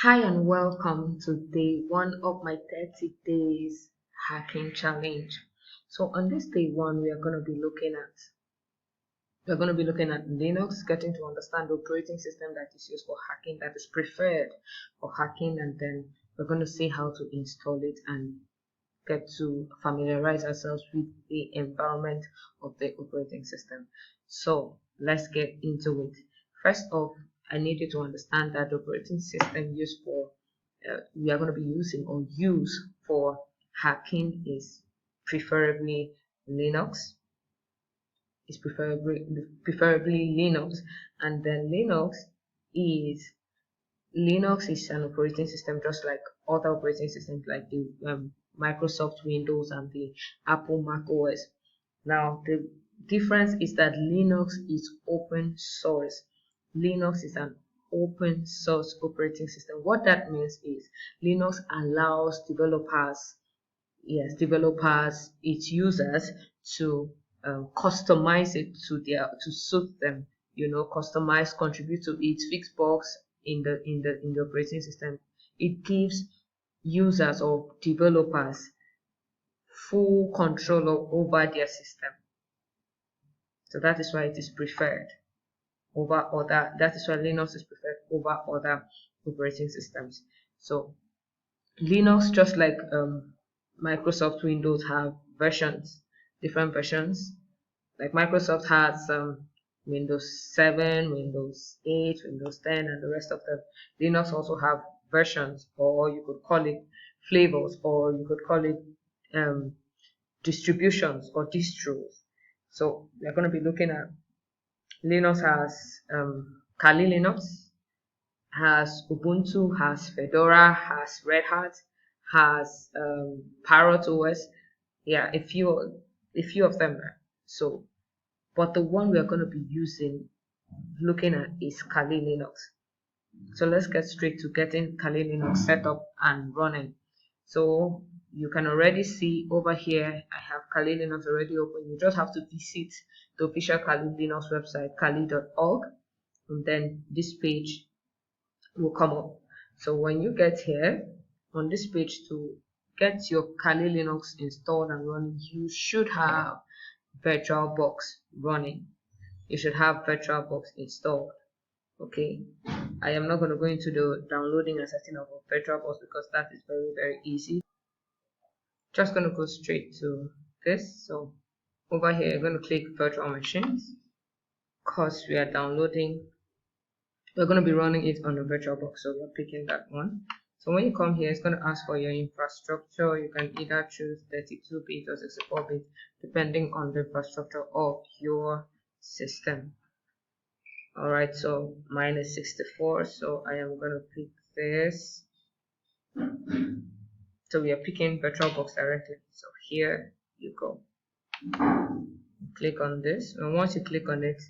Hi and welcome to day one of my 30 days hacking challenge. So on this day one, we're going to be looking at Linux, getting to understand the operating system that is used for hacking, that is preferred for hacking, and then we're going to see how to install it and get to familiarize ourselves with the environment of the operating system. So let's get into it. First off, I need you to understand that the operating system we are going to be using or use for hacking is preferably Linux. Is preferably Linux, and then is Linux is an operating system just like other operating systems like the Microsoft Windows and the Apple Mac OS. Now, the difference is that Linux is open source. Linux is an open source operating system. What that means is Linux allows its users to customize it to suit them. Customize, contribute to it, fix bugs in the operating system. It gives users or developers full control over their system. So that is why it is preferred over other. That is why Linux is preferred over other operating systems. So Linux, just like Microsoft Windows, have different versions. Like Microsoft has Windows 7, Windows 8, Windows 10, and the rest of them. Linux also have versions, or you could call it flavors, or you could call it um, distributions or distros. So we're going to be looking at Linux has Kali Linux, has Ubuntu, has Fedora, has Red Hat, has Parrot OS. Yeah, a few of them. So, but the one we are going to be looking at is Kali Linux. So let's get straight to getting Kali Linux set up and running. So you can already see over here, I have Kali Linux already open. You just have to visit the official Kali Linux website, kali.org, and then this page will come up. So when you get here on this page to get your Kali Linux installed and running, you should have Virtualbox running. You should have Virtualbox installed. Okay, I am not going to go into the downloading and setting up of Virtualbox because that is very, very easy. Just going to go straight to this. So over here, you're going to click virtual machines because we're going to be running it on a Virtualbox, so we're picking that one. So when you come here, it's going to ask for your infrastructure. You can either choose 32-bit or 64-bit depending on the infrastructure of your system. Alright, so mine is 64, so I am going to pick this. So we are picking Virtualbox directly. So here you go. Click on this, and once you click on it,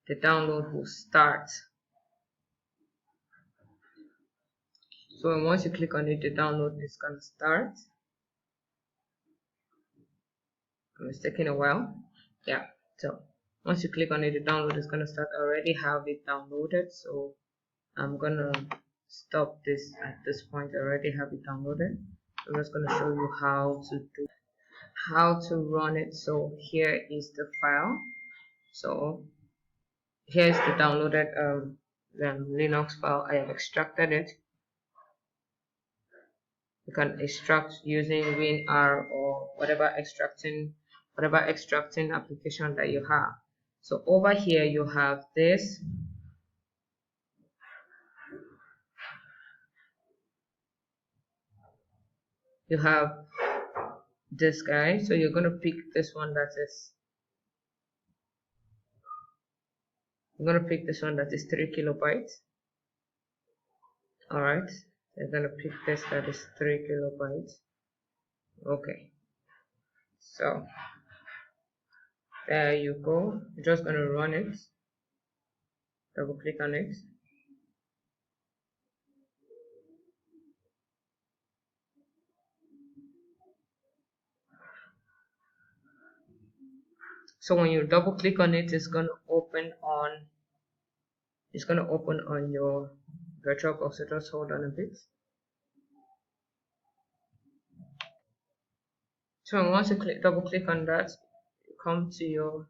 the download will start. So once you click on it, the download is going to start. It's taking a while. Yeah, so once you click on it, the download is going to start. I already have it downloaded, so I'm going to stop this at this point. I already have it downloaded. I'm just going to show you how to run it. So here is the file. So here's the downloaded Linux file. I have extracted it. You can extract using WinR or whatever extracting application that you have. So over here you have this. You have this guy. So you're going to pick this one that is. I'm going to pick this one that is 3 kilobytes. Alright. I'm going to pick this that is 3 kilobytes. Okay. So there you go. You're just going to run it. Double click on it. So when you double click on it, it's going to open on your Virtualbox, so just hold on a bit. So once you double click on that, you come to your,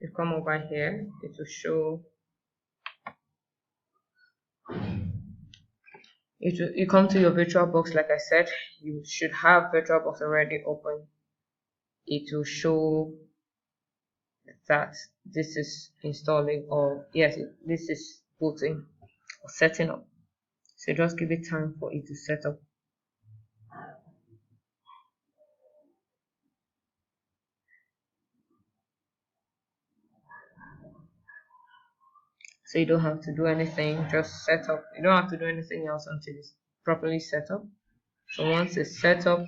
you come over here, it will show, you come to your Virtualbox. Like I said, you should have Virtualbox already open. It will show that this is installing, or yes, this is booting or setting up. So just give it time for it to set up. So you don't have to do anything, just set up. You don't have to do anything else until it's properly set up. So once it's set up,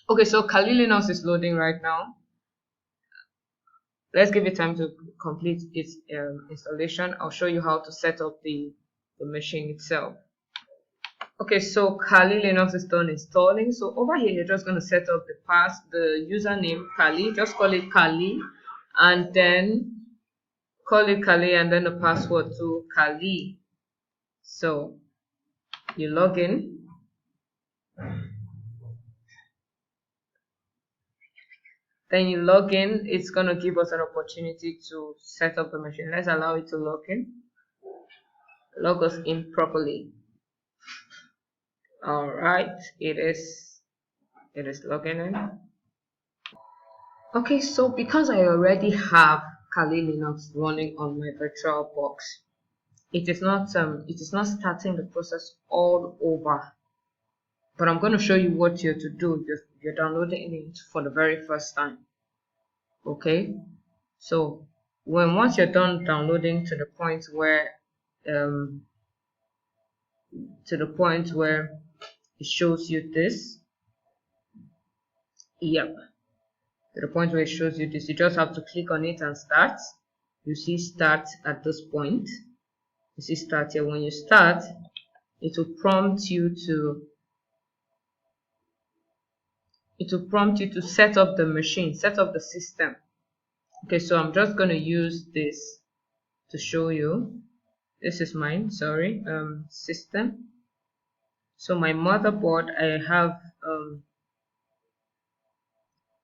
okay, so Kali Linux is loading right now. Let's give it time to complete its installation. I'll show you how to set up the machine itself. Okay, so Kali Linux is done installing. So over here, you're just going to set up the username Kali. Just call it Kali, and then call it Kali, and then the password to Kali. So you log in. Then you log in. It's going to give us an opportunity to set up the machine. Let's allow it to log in. Log us in properly. All right, it is logging in. Okay, so because I already have Kali Linux running on my Virtualbox, it is not starting the process all over. But I'm going to show you what you're to do if you're downloading it for the very first time. Okay, so once you're done downloading to the point where it shows you this, yep, to the point where it shows you this, you just have to click on it and start. You see start at this point. You see start here. When you start, it will prompt you to set up the machine, set up the system. Okay, so I'm just going to use this to show you. This is mine, sorry, system. So my motherboard, I have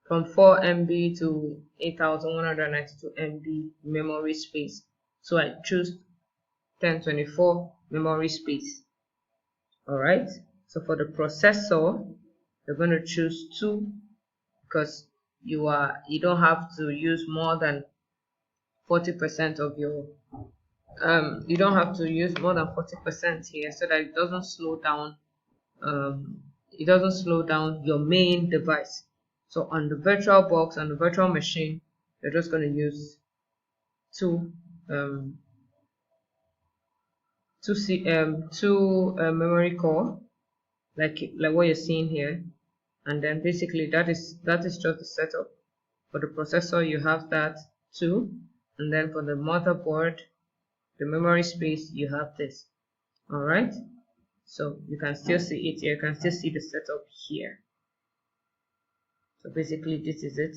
from 4 MB to 8192 MB memory space. So I choose 1024 memory space. Alright, so for the processor, you're going to choose 2 because you don't have to use more than 40% of your you don't have to use more than 40% here, so that it doesn't slow down your main device. So on the Virtualbox, on the virtual machine, you're just going to use 2 memory core, like what you're seeing here, and then basically that is just the setup. For the processor, you have that too, and then for the motherboard, the memory space, you have this. All right, so you can still see it here. You can still see the setup here. So basically this is it.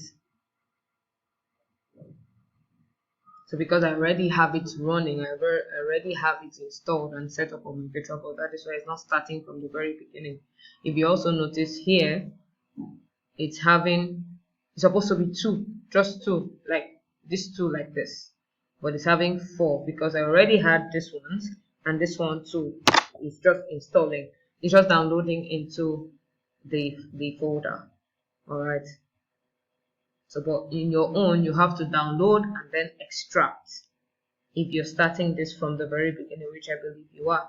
So because I already have it running, I already have it installed and set up on my Virtualbox, that is why it's not starting from the very beginning. If you also notice here, it's supposed to be 2, just 2, like this 2 like this, but it's having 4 because I already had this one, and this one too is just installing. It's just downloading into the folder. All right. So, but in your own, you have to download and then extract if you're starting this from the very beginning, which I believe you are.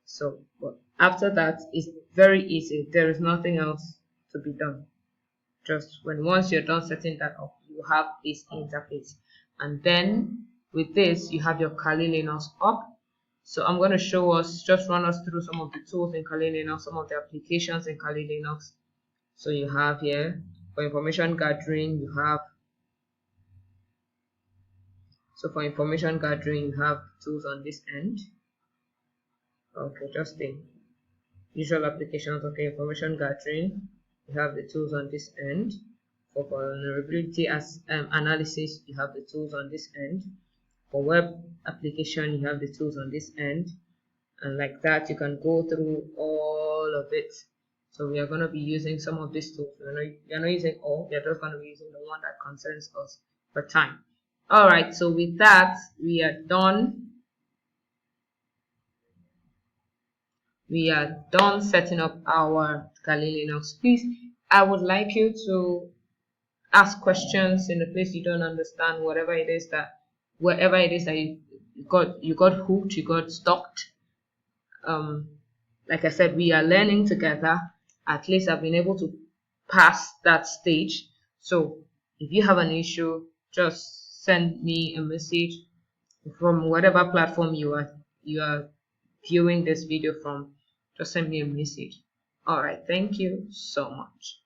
So, but after that, it's very easy. There is nothing else to be done. Just once you're done setting that up, you have this interface. And then with this, you have your Kali Linux up. So I'm going to show us, just run us through some of the tools in Kali Linux, some of the applications in Kali Linux. So you have here, for information gathering, you have, so for information gathering, you have tools on this end. Okay, just the usual applications. Okay, information gathering, you have the tools on this end. For vulnerability analysis, you have the tools on this end. For web application, you have the tools on this end, and like that you can go through all of it. So we are going to be using some of these tools. We're not using all, we're just going to be using the one that concerns us for time. All right, so with that, we are done. We are done setting up our Kali Linux. Please, I would like you to ask questions in the place you don't understand, wherever it is that you got hooked, you got stalked. Like I said, we are learning together. At least I've been able to pass that stage. So if you have an issue, just send me a message from whatever platform you are viewing this video from. Just send me a message. All right, thank you so much.